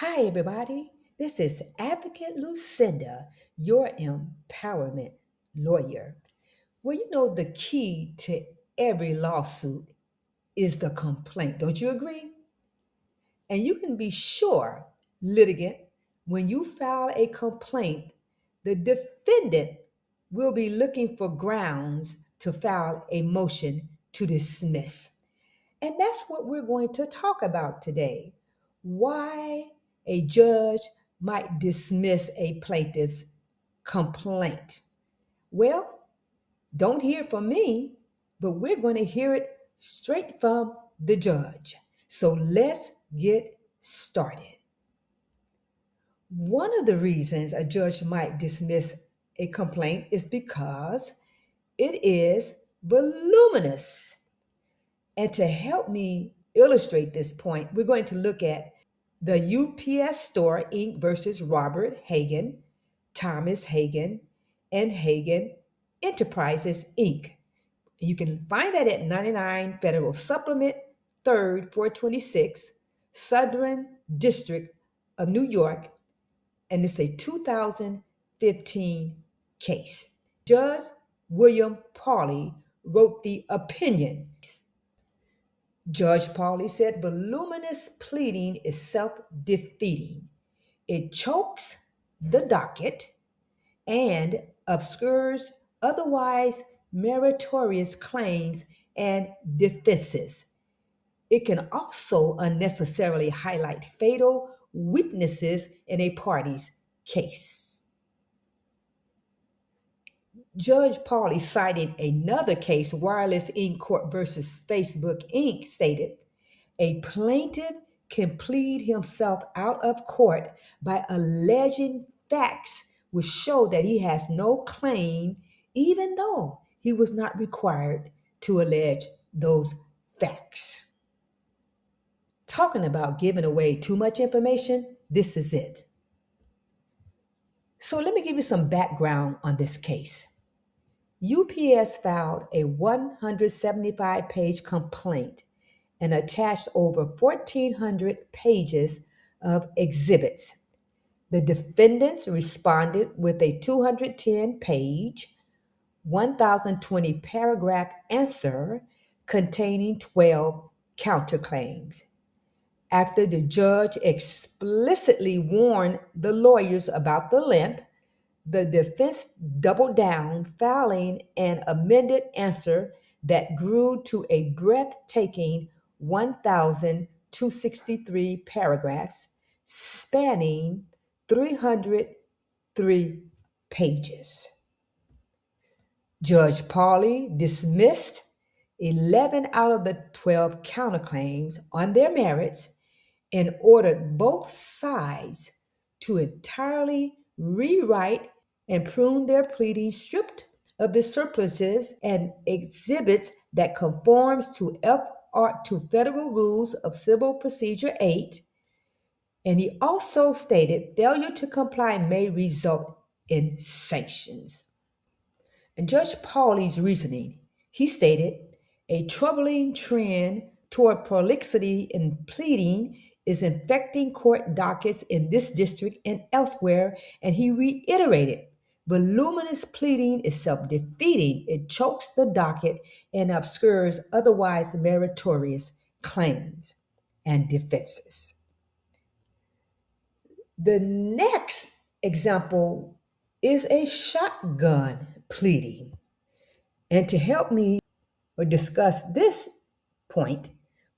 Hi, everybody. This is Advocate Lucinda, your empowerment lawyer. Well, you know, the key to every lawsuit is the complaint. Don't you agree? And you can be sure, litigant, when you file a complaint, the defendant will be looking for grounds to file a motion to dismiss. And that's what we're going to talk about today. Why a judge might dismiss a plaintiff's complaint. Well, don't hear it from me, but we're going to hear it straight from the judge. So let's get started. One of the reasons a judge might dismiss a complaint is because it is voluminous. And to help me illustrate this point, we're going to look at the UPS Store Inc. versus Robert Hagen, Thomas Hagen, and Hagen Enterprises Inc. You can find that at 99 Federal Supplement, 3rd, 426, Southern District of New York, and it's a 2015 case. Judge William Pauley wrote the opinion. Judge Pauley said voluminous pleading is self-defeating. It chokes the docket and obscures otherwise meritorious claims and defenses. It can also unnecessarily highlight fatal weaknesses in a party's case. Judge Pauley cited another case, Wireless Inc. Court versus Facebook Inc., stated, a plaintiff can plead himself out of court by alleging facts which show that he has no claim, even though he was not required to allege those facts. Talking about giving away too much information, this is it. So let me give you some background on this case. UPS filed a 175-page complaint and attached over 1,400 pages of exhibits. The defendants responded with a 210-page, 1,020 paragraph answer containing 12 counterclaims. After the judge explicitly warned the lawyers about the length, the defense doubled down, filing an amended answer that grew to a breathtaking 1,263 paragraphs, spanning 303 pages. Judge Pauley dismissed 11 out of the 12 counterclaims on their merits and ordered both sides to entirely rewrite and prune their pleadings, stripped of the surpluses and exhibits that conforms to Federal Rules of Civil Procedure 8. And he also stated failure to comply may result in sanctions. And Judge Pauley's reasoning, he stated, a troubling trend toward prolixity in pleading is infecting court dockets in this district and elsewhere, and he reiterated, voluminous pleading is self-defeating. It chokes the docket and obscures otherwise meritorious claims and defenses. The next example is a shotgun pleading. And to help me or discuss this point,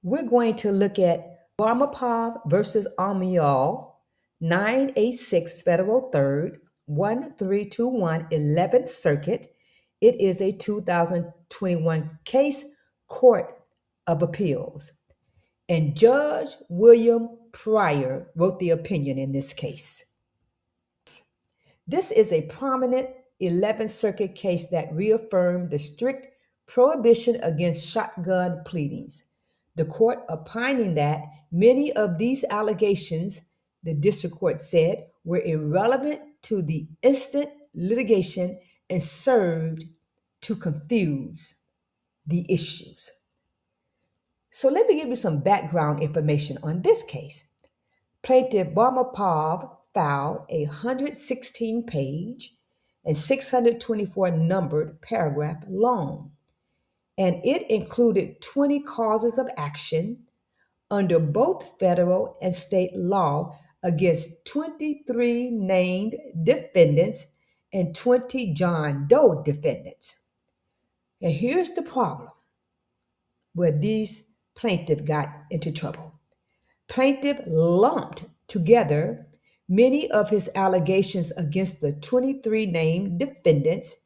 we're going to look at Varmapov versus Amial, 986 Federal 3rd, 1321 11th Circuit. It is a 2021 case, Court of Appeals. And Judge William Pryor wrote the opinion in this case. This is a prominent 11th Circuit case that reaffirmed the strict prohibition against shotgun pleadings. The court opining that many of these allegations, the district court said, were irrelevant to the instant litigation and served to confuse the issues. So let me give you some background information on this case. Plaintiff Barmapov filed a 116-page and 624 numbered paragraph long, and it included 20 causes of action under both federal and state law against 23 named defendants and 20 John Doe defendants. And here's the problem where these plaintiffs got into trouble. Plaintiff lumped together many of his allegations against the 23 named defendants,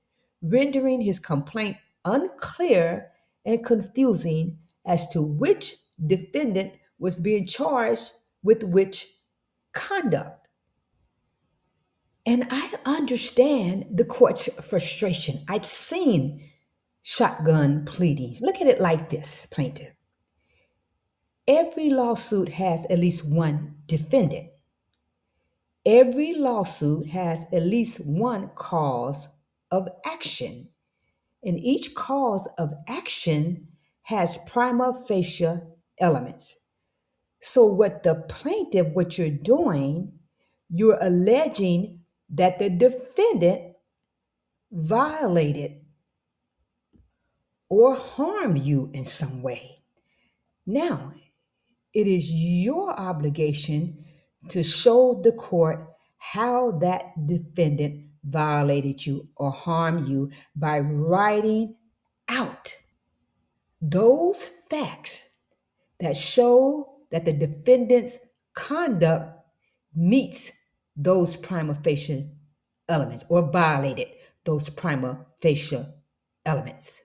rendering his complaint unclear and confusing as to which defendant was being charged with which conduct. And I understand the court's frustration. I've seen shotgun pleadings. Look at it like this, plaintiff. Every lawsuit has at least one defendant. Every lawsuit has at least one cause of action, and each cause of action has prima facie elements. So, what you're doing, you're alleging that the defendant violated or harmed you in some way. Now, it is your obligation to show the court how that defendant violated you or harmed you by writing out those facts that show that the defendant's conduct meets those prima facie elements or violated those prima facie elements.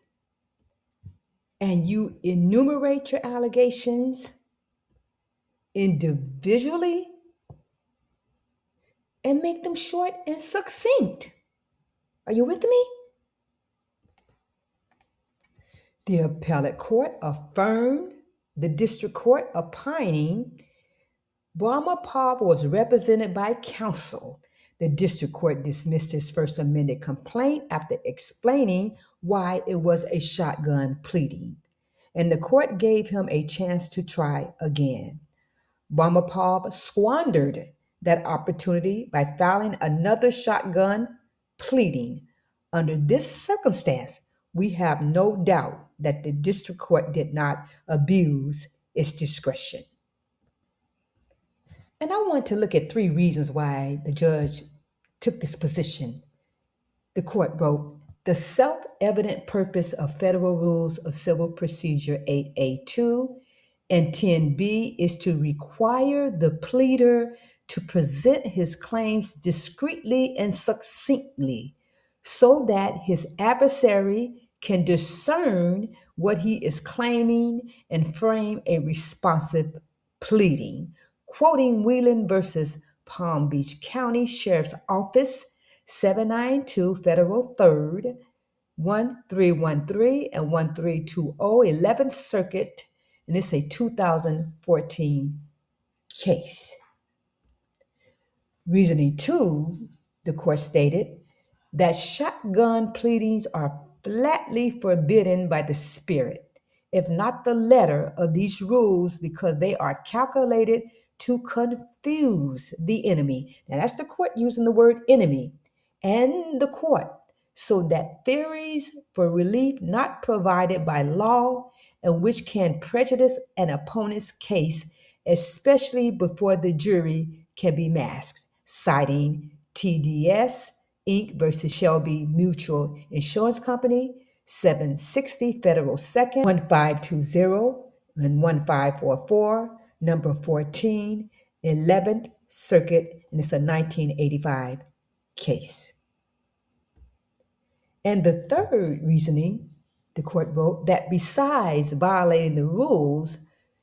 And you enumerate your allegations individually and make them short and succinct. Are you with me? The appellate court affirmed the district court opining Barmapov was represented by counsel. The district court dismissed his first amended complaint after explaining why it was a shotgun pleading, and the court gave him a chance to try again. Barmapov squandered that opportunity by filing another shotgun pleading. Under this circumstance, we have no doubt that the district court did not abuse its discretion. And I want to look at 3 reasons why the judge took this position. The court wrote, the self-evident purpose of Federal Rules of Civil Procedure 8A2 and 10B is to require the pleader to present his claims discreetly and succinctly so that his adversary can discern what he is claiming and frame a responsive pleading. Quoting Whelan versus Palm Beach County Sheriff's Office, 792 Federal 3rd, 1313 and 1320, 11th Circuit, and it's a 2014 case. Reasoning 2, the court stated that shotgun pleadings are flatly forbidden by the spirit, if not the letter, of these rules because they are calculated to confuse the enemy. Now that's the court using the word enemy and the court, so that theories for relief not provided by law and which can prejudice an opponent's case, especially before the jury, can be masked. Citing TDS Inc. versus Shelby Mutual Insurance Company, 760 Federal 2nd, 1520 and 1544, number 14, 11th Circuit, and it's a 1985 case. And the third reasoning, the court wrote, that besides violating the rules,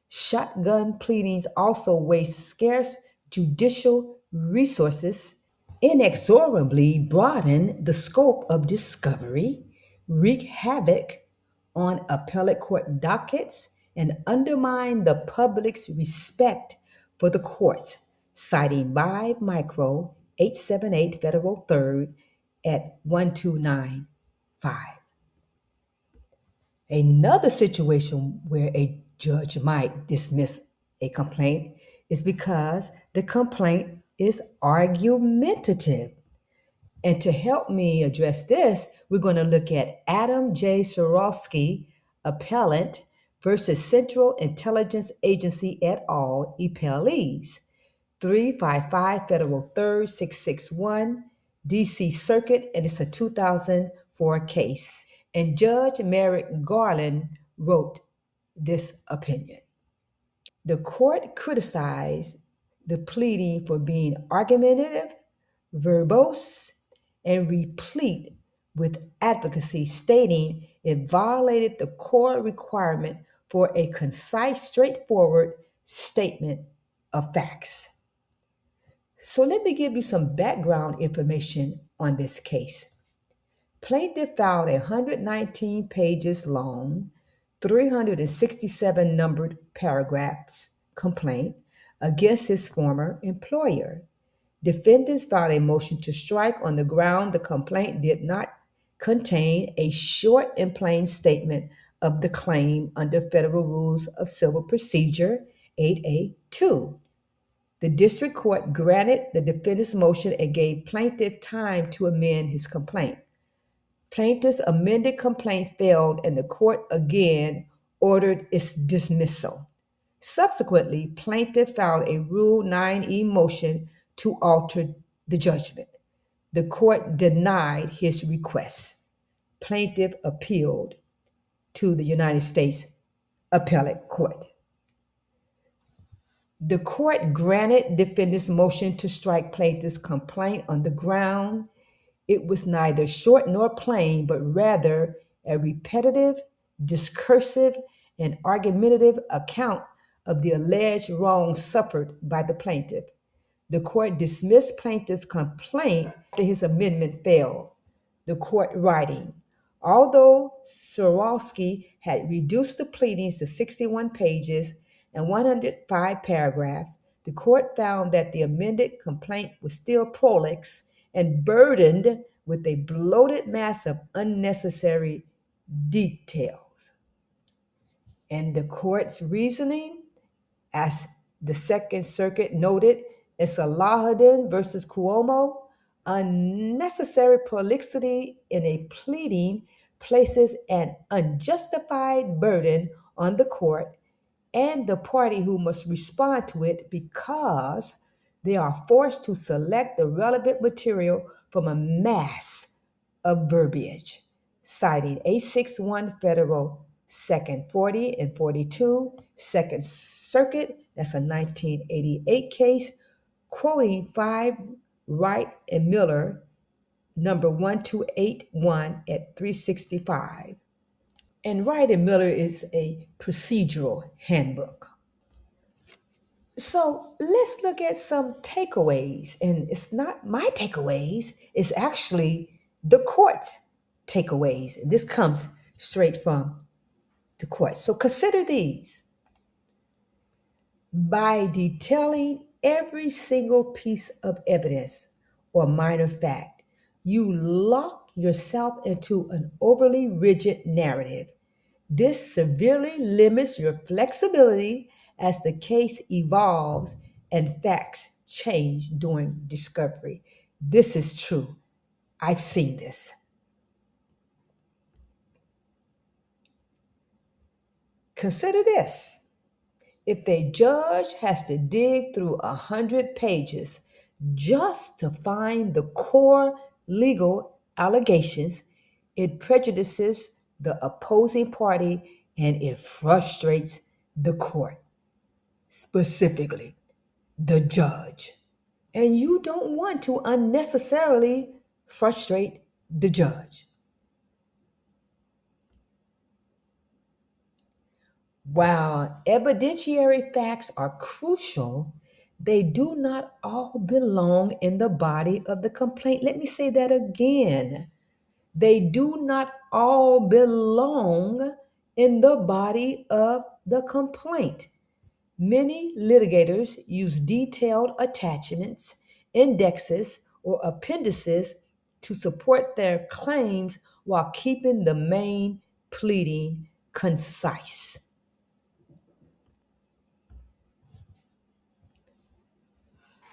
shotgun pleadings also waste scarce judicial resources, inexorably broaden the scope of discovery, wreak havoc on appellate court dockets, and undermine the public's respect for the courts, citing 5 Micro 878 Federal 3rd at 1295. Another situation where a judge might dismiss a complaint is because the complaint is argumentative. And to help me address this, we're going to look at Adam J. Sorosky, appellant, versus Central Intelligence Agency et al., appellees, 355 Federal 3rd, 661, DC Circuit, and it's a 2004 case. And Judge Merrick Garland wrote this opinion. The court criticized the pleading for being argumentative, verbose, and replete with advocacy, stating it violated the core requirement for a concise, straightforward statement of facts. So let me give you some background information on this case. Plaintiff filed a 119 pages long, 367 numbered paragraphs complaint against his former employer. Defendants filed a motion to strike on the ground the complaint did not contain a short and plain statement of the claim under Federal Rules of Civil Procedure 8A2. The district court granted the defendant's motion and gave plaintiff time to amend his complaint. Plaintiff's amended complaint failed and the court again ordered its dismissal. Subsequently, plaintiff filed a Rule 9E motion to alter the judgment. The court denied his request. Plaintiff appealed to the United States Appellate Court. The court granted defendant's motion to strike plaintiff's complaint on the ground it was neither short nor plain, but rather a repetitive, discursive, and argumentative account of the alleged wrong suffered by the plaintiff. The court dismissed plaintiff's complaint after his amendment failed. The court writing, although Sorosky had reduced the pleadings to 61 pages and 105 paragraphs, the court found that the amended complaint was still prolix and burdened with a bloated mass of unnecessary details. And the court's reasoning, as the Second Circuit noted in Salahuddin versus Cuomo, unnecessary prolixity in a pleading places an unjustified burden on the court and the party who must respond to it because they are forced to select the relevant material from a mass of verbiage, citing 861 Federal 2nd 40 and 42, Second Circuit, that's a 1988 case, quoting 5 Wright and Miller, number 1281 at 365. And Wright and Miller is a procedural handbook. So let's look at some takeaways. And it's not my takeaways, it's actually the court's takeaways. And this comes straight from the court. So consider these. By detailing every single piece of evidence or minor fact, you lock yourself into an overly rigid narrative. This severely limits your flexibility as the case evolves and facts change during discovery. This is true. I've seen this. Consider this. If a judge has to dig through 100 pages just to find the core legal allegations, it prejudices the opposing party and it frustrates the court, specifically the judge. And you don't want to unnecessarily frustrate the judge. While evidentiary facts are crucial, they do not all belong in the body of the complaint. Let me say that again. They do not all belong in the body of the complaint. Many litigators use detailed attachments, indexes, or appendices to support their claims while keeping the main pleading concise.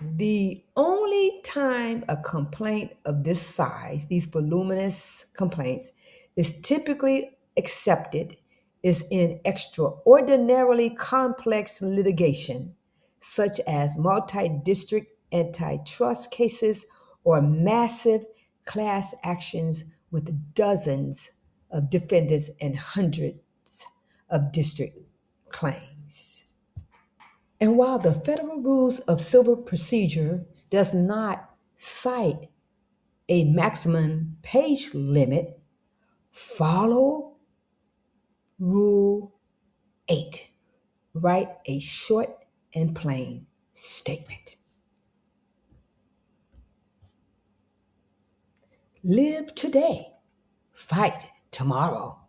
The only time a complaint of this size, these voluminous complaints, is typically accepted is in extraordinarily complex litigation, such as multi-district antitrust cases or massive class actions with dozens of defendants and hundreds of district claims. And while the Federal Rules of Civil Procedure does not cite a maximum page limit, follow Rule 8. Write a short and plain statement. Live today, fight tomorrow.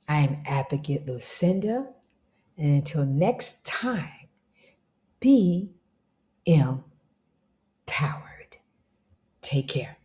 I am Advocate Lucinda, and until next time, be empowered. Take care.